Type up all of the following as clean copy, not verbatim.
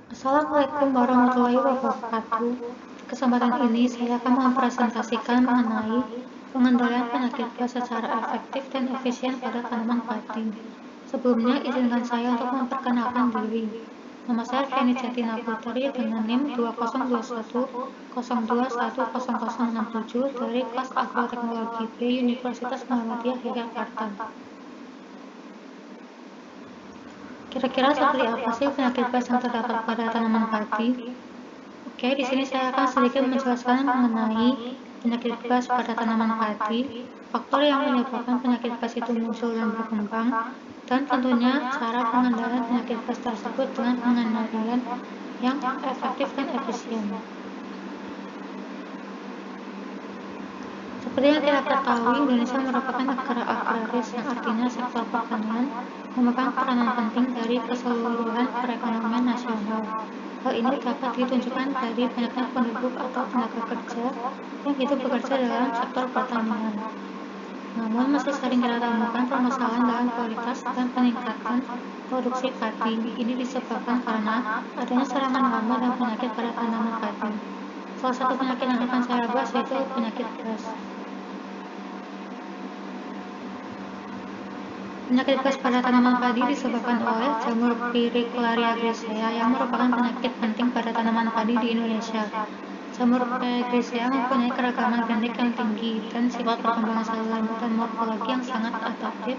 Assalamualaikum warahmatullahi wabarakatuh. Di kesempatan ini saya akan mempresentasikan mengenai pengendalian penyakit buah secara efektif dan efisien pada tanaman padi. Sebelumnya, izinkan saya untuk memperkenalkan diri. Nama saya Feni Jatina Putri dengan NIM 202102100067 dari kelas Agroteknologi B Universitas Muhammadiyah Yogyakarta. Kira-kira seperti apa sih penyakit pest yang terdapat pada tanaman padi? Oke, di sini saya akan sedikit menjelaskan mengenai penyakit pest pada tanaman padi, faktor yang menyebabkan penyakit pest itu muncul dan berkembang, dan tentunya cara pengendalian penyakit pest tersebut dengan pengendalian yang efektif dan efisien. Seperti yang kita ketahui, Indonesia merupakan negara agraris yang artinya sektor pertanian memegang peranan penting dari keseluruhan perekonomian nasional. Hal ini dapat ditunjukkan dari banyaknya penduduk atau tenaga kerja yang hidup bekerja dalam sektor pertanian. Namun masih sering kita temukan permasalahan dalam kualitas dan peningkatan produksi padi. Ini disebabkan karena adanya serangan hama dan penyakit pada tanaman padi. Salah satu penyakit yang akan saya bahas yaitu penyakit pest. Penyakit pest pada tanaman padi disebabkan oleh jamur Pyricularia grisea yang merupakan penyakit penting pada tanaman padi di Indonesia. Jamur grisea mempunyai keragaman genetik yang tinggi dan sifat perkembangan seluler dan morfologi yang sangat adaptif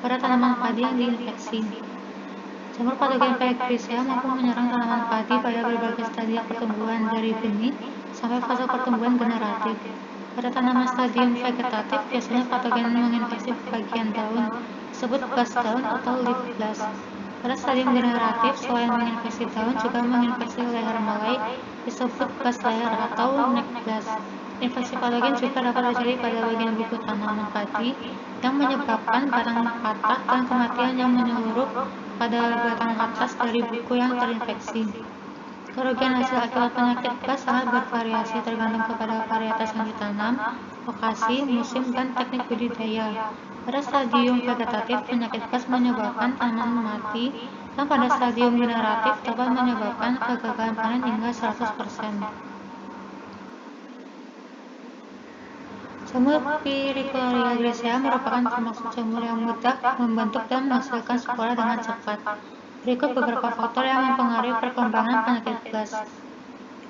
pada tanaman padi yang diinfeksi. Jamur patogen grisea mampu menyerang tanaman padi pada berbagai stadia pertumbuhan dari benih sampai fase pertumbuhan generatif. Pada tanaman stadium vegetatif, biasanya patogen menginfeksi bagian daun, disebut blast daun atau leaf blast. Pada stadium generatif, selain menginfeksi daun, juga menginfeksi leher mulai, disebut blast layer atau neck blast. Infeksi patogen juga dapat terjadi pada bagian buku tanaman padi yang menyebabkan batang patah dan kematian yang menyeluruh pada batang atas dari buku yang terinfeksi. Kerugian hasil akibat penyakit pest sangat bervariasi tergantung kepada varietas yang ditanam, lokasi, musim, dan teknik budidaya. Pada stadium vegetatif, penyakit pest menyebabkan tanaman mati, dan pada stadium generatif dapat menyebabkan kegagalan panen hingga 100%. Jamur Pyricularia grisea merupakan termasuk jamur yang mudah membentuk dan menghasilkan spora dengan cepat. Berikut beberapa faktor yang mempengaruhi perkembangan penyakit pest.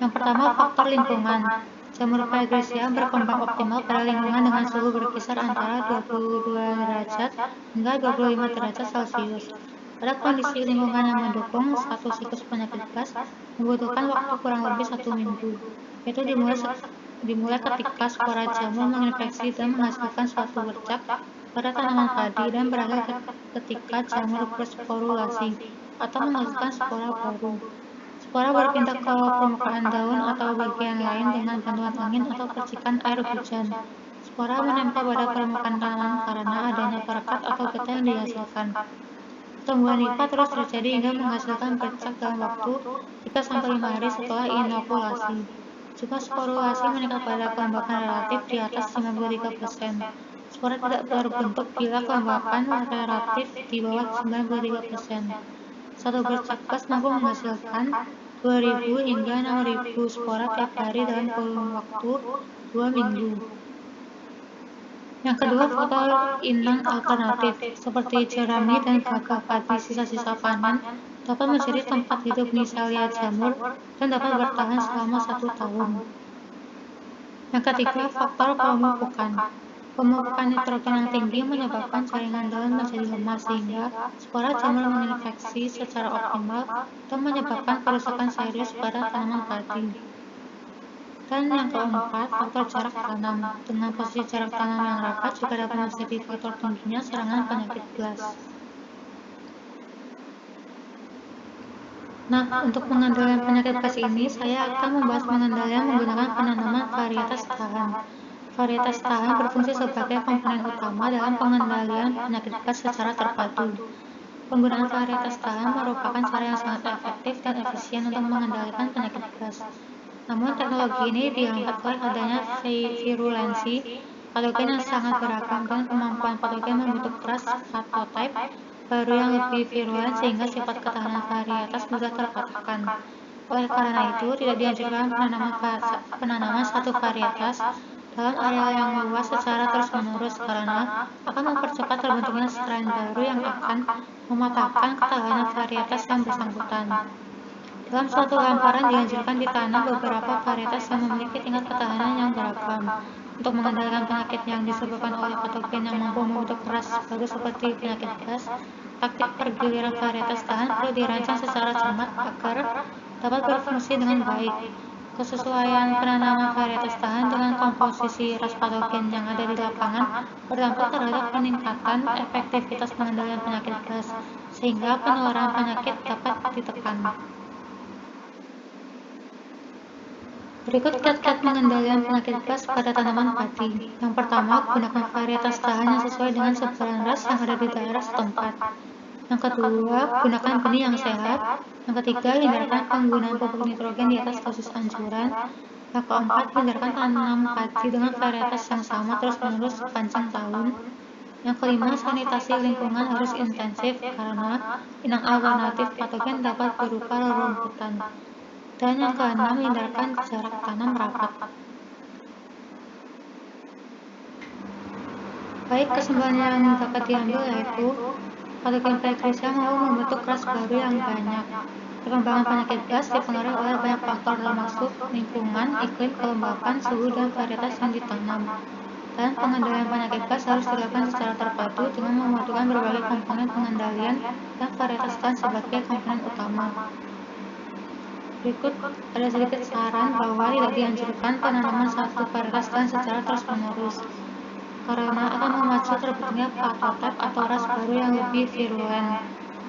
Yang pertama, faktor lingkungan. Jamur Pyricularia berkembang optimal pada lingkungan dengan suhu berkisar antara 22 derajat hingga 25 derajat Celcius. Pada kondisi lingkungan yang mendukung, satu siklus penyakit pest membutuhkan waktu kurang lebih 1 minggu, yaitu dimulai ketika spora jamur menginfeksi dan menghasilkan suatu bercak pada tanaman padi dan berakhir ketika jamur bersporulasi atau menghasilkan spora baru. Spora berpindah ke permukaan daun atau bagian lain dengan bantuan angin atau percikan air hujan. Spora menempel pada permukaan tanaman karena adanya perekat atau getah yang dihasilkan. Pertumbuhan hifa terus terjadi hingga menghasilkan bercak dalam waktu 3-5 hari setelah inokulasi. Jika sporulasi meningkat pada kelembapan relatif di atas 93%. Spora tidak terbentuk bila kelembapan relatif di bawah 93%. Satu bercak pest mampu menghasilkan 2.000 hingga 6.000 spora tiap hari dalam kurun waktu 2 minggu. Yang kedua, faktor inang alternatif, seperti jerami dan gagak padi sisa-sisa panen, dapat menjadi tempat hidup miselia jamur dan dapat bertahan selama 1 tahun. Yang ketiga, faktor pemupukan. Pemupukan nitrogen yang tinggi menyebabkan jaringan daun menjadi lemah sehingga spora jamur menginfeksi secara optimal dan menyebabkan kerusakan serius pada tanaman padi. Dan yang keempat, faktor jarak tanam. Dengan posisi jarak tanam yang rapat juga dapat menjadi faktor tingginya serangan penyakit blast. Nah, untuk pengendalian penyakit pest ini, saya akan membahas pengendalian menggunakan penanaman varietas tahan. Varietas tahan berfungsi sebagai komponen utama dalam pengendalian penyakit pest secara terpadu. Penggunaan varietas tahan merupakan cara yang sangat efektif dan efisien untuk mengendalikan penyakit pest. Namun, teknologi ini dihambat oleh adanya virulensi patogen yang sangat beragam dan kemampuan patogen membentuk keras phenotype baru yang lebih virulen sehingga sifat ketahanan varietas mudah terpatahkan. Oleh karena itu, tidak dianjurkan penanaman satu varietas dalam area yang luas secara terus-menerus karena akan mempercepat terbentuknya strain baru yang akan mematahkan ketahanan varietas yang bersangkutan. Dalam suatu hamparan dianjurkan ditanam beberapa varietas yang memiliki tingkat ketahanan yang beragam. Untuk mengendalikan penyakit yang disebabkan oleh patogen yang mampu membentuk ras baru seperti penyakit gas, taktik pergiliran varietas tahan perlu dirancang secara cermat agar dapat berfungsi dengan baik. Kesesuaian penanaman varietas tahan dengan komposisi ras patogen yang ada di lapangan berdampak terhadap peningkatan efektivitas pengendalian penyakit gas, sehingga penularan penyakit dapat ditekan. Berikut kiat-kiat pengendalian penyakit gas pada tanaman padi. Yang pertama, gunakan varietas tahan yang sesuai dengan sebaran ras yang ada di daerah setempat. Yang kedua, gunakan benih yang sehat. Yang ketiga, hindarkan penggunaan pupuk nitrogen di atas dosis anjuran. Yang keempat, hindarkan tanam padi dengan varietas yang sama terus-menerus sepanjang tahun. Yang kelima, sanitasi lingkungan harus intensif karena inang alternatif patogen dapat berupa rerumputan. Dan yang keenam, hindarkan jarak tanam rapat. Baik, kesimpulan yang dapat diambil yaitu patogen Precrisia mau membentuk ras baru yang banyak. Perkembangan penyakit gas dipengaruhi oleh banyak faktor termasuk lingkungan, iklim, kelembapan, suhu, dan varietas yang ditanam. Dan pengendalian penyakit gas harus dilakukan secara terpadu dengan memadukan berbagai komponen pengendalian dan varietas tahan sebagai komponen utama. Berikut ada sedikit saran bahwa tidak dianjurkan penanaman satu varietas tahan secara terus-menerus karena akan memacu terbentuknya patotip atau ras baru yang lebih virulen.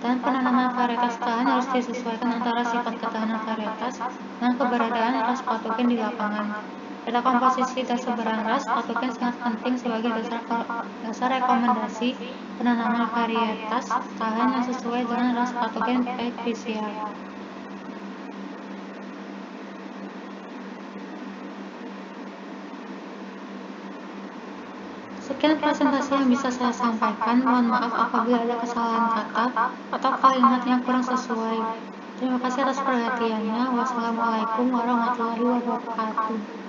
Dan penanaman varietas tahan harus disesuaikan antara sifat ketahanan varietas dan keberadaan ras patogen di lapangan. Data komposisi dan sebaran ras patogen sangat penting sebagai dasar rekomendasi penanaman varietas tahan yang sesuai dengan ras patogen Precrisia. Sekian presentasi yang bisa saya sampaikan. Mohon maaf apabila ada kesalahan kata atau kalimat yang kurang sesuai. Terima kasih atas perhatiannya. Wassalamualaikum warahmatullahi wabarakatuh.